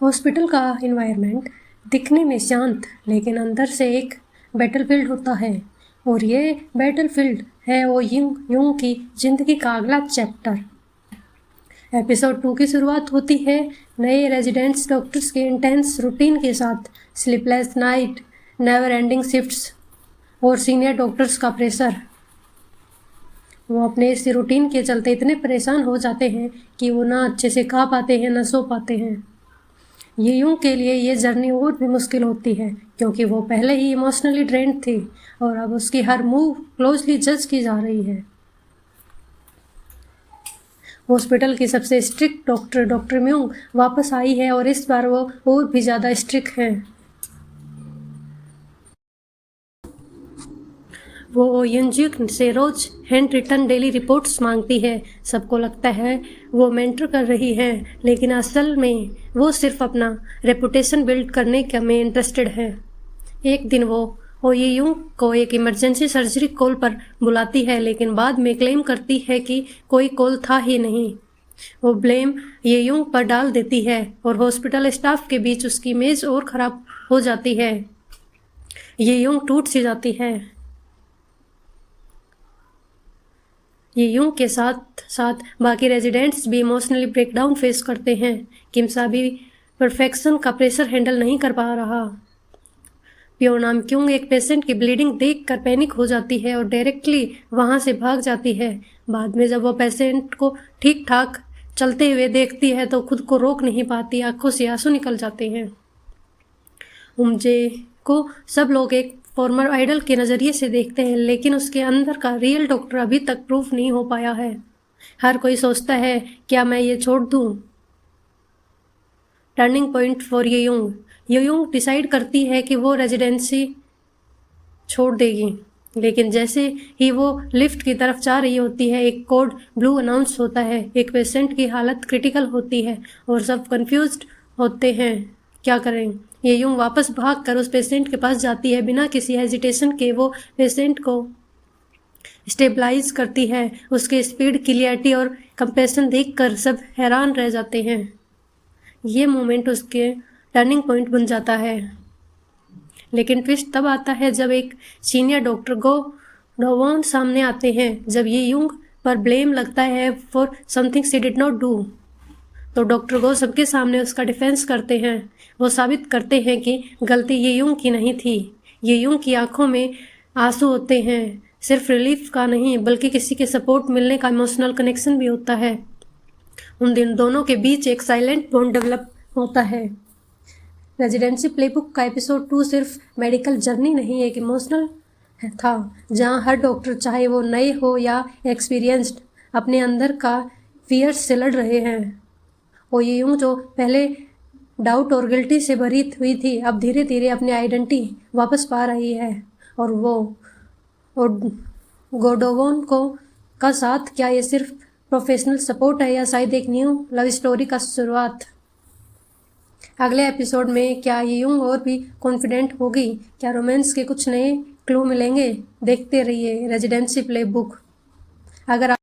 Hospital का environment दिखने में शांत लेकिन अंदर से एक बैटलफील्ड होता है और ये बैटलफील्ड है वो यूंग की जिंदगी का अगला चैप्टर। एपिसोड 2 की शुरुआत होती है नए रेजिडेंट्स डॉक्टर्स के इंटेंस रूटीन के साथ। Sleepless night, never ending shifts और सीनियर डॉक्टर्स का प्रेशर। वो अपने इस रूटीन के चलते इतने परेशान हो जाते हैं कि वो ना अच्छे से खा पाते हैं ना सो पाते हैं। ये यूं के लिए ये जर्नी और भी मुश्किल होती है क्योंकि वो पहले ही इमोशनली ड्रेन्ड थी और अब उसकी हर मूव क्लोजली जज की जा रही है। हॉस्पिटल की सबसे स्ट्रिक्ट डॉक्टर म्यूंग वापस आई है और इस बार वो और भी ज़्यादा स्ट्रिक्ट है। वो यंजुक से रोज हैंड रिटन डेली रिपोर्ट्स मांगती है। सबको लगता है वो मेंटर कर रही है लेकिन असल में वो सिर्फ अपना रेपुटेशन बिल्ड करने में इंटरेस्टेड है। एक दिन वो ये यूं को एक इमरजेंसी सर्जरी कॉल पर बुलाती है लेकिन बाद में क्लेम करती है कि कोई कॉल था ही नहीं। वो ब्लेम ये यूं पर डाल देती है और हॉस्पिटल स्टाफ के बीच उसकी इमेज और ख़राब हो जाती है। ये यूं टूट सी जाती है। ये यूं के साथ साथ बाकी रेजिडेंट्स भी इमोशनली ब्रेकडाउन फेस करते हैं। किमसा भी परफेक्शन का प्रेशर हैंडल नहीं कर पा रहा। प्यो नाम क्यों एक पेशेंट की ब्लीडिंग देखकर पैनिक हो जाती है और डायरेक्टली वहां से भाग जाती है। बाद में जब वो पेशेंट को ठीक ठाक चलते हुए देखती है तो खुद को रोक नहीं पाती, आंखों से आंसू निकल जाते हैं। उमजे को सब लोग एक फॉर्मर आइडल के नज़रिए से देखते हैं लेकिन उसके अंदर का रियल डॉक्टर अभी तक प्रूफ नहीं हो पाया है। हर कोई सोचता है क्या मैं ये छोड़ दूँ। टर्निंग पॉइंट फॉर ये यूंग डिसाइड करती है कि वो रेजिडेंसी छोड़ देगी लेकिन जैसे ही वो लिफ्ट की तरफ जा रही होती है एक कोड ब्लू अनाउंस होता है। एक पेशेंट की हालत क्रिटिकल होती है और सब कंफ्यूज्ड होते हैं क्या करें। ये यूं वापस भाग कर उस पेशेंट के पास जाती है। बिना किसी हेजिटेशन के वो पेशेंट को स्टेबलाइज करती है। उसके स्पीड, क्लियरिटी और कंपैशन देखकर सब हैरान रह जाते हैं। ये मोमेंट उसके टर्निंग पॉइंट बन जाता है। लेकिन ट्विस्ट तब आता है जब एक सीनियर डॉक्टर डोवोन सामने आते हैं। जब ये यूंग पर ब्लेम लगता है for something she did not do तो डॉक्टर गो सबके सामने उसका डिफेंस करते हैं। वो साबित करते हैं कि गलती ये यूंग की नहीं थी। ये यूंग की आंखों में आंसू होते हैं, सिर्फ रिलीफ का नहीं बल्कि किसी के सपोर्ट मिलने का इमोशनल कनेक्शन भी होता है। उन दिन दोनों के बीच एक साइलेंट बॉन्ड डेवलप होता है। रेजिडेंसी प्लेबुक का एपिसोड 2 सिर्फ मेडिकल जर्नी नहीं एक इमोशनल था जहां हर डॉक्टर चाहे वो नए हो या एक्सपीरियंस्ड अपने अंदर का फियर्स से लड़ रहे हैं। और ये यूं जो पहले डाउट और गिल्टी से भरी हुई थी अब धीरे धीरे अपनी आइडेंटिटी वापस पा रही है। और गोडोवोन का साथ क्या ये सिर्फ प्रोफेशनल सपोर्ट है या शायद एक न्यू लव स्टोरी का शुरुआत। अगले एपिसोड में क्या ये यूं और भी कॉन्फिडेंट होगी, क्या रोमांस के कुछ नए क्लू मिलेंगे। देखते रहिए रेजिडेंसी प्लेबुक। अगर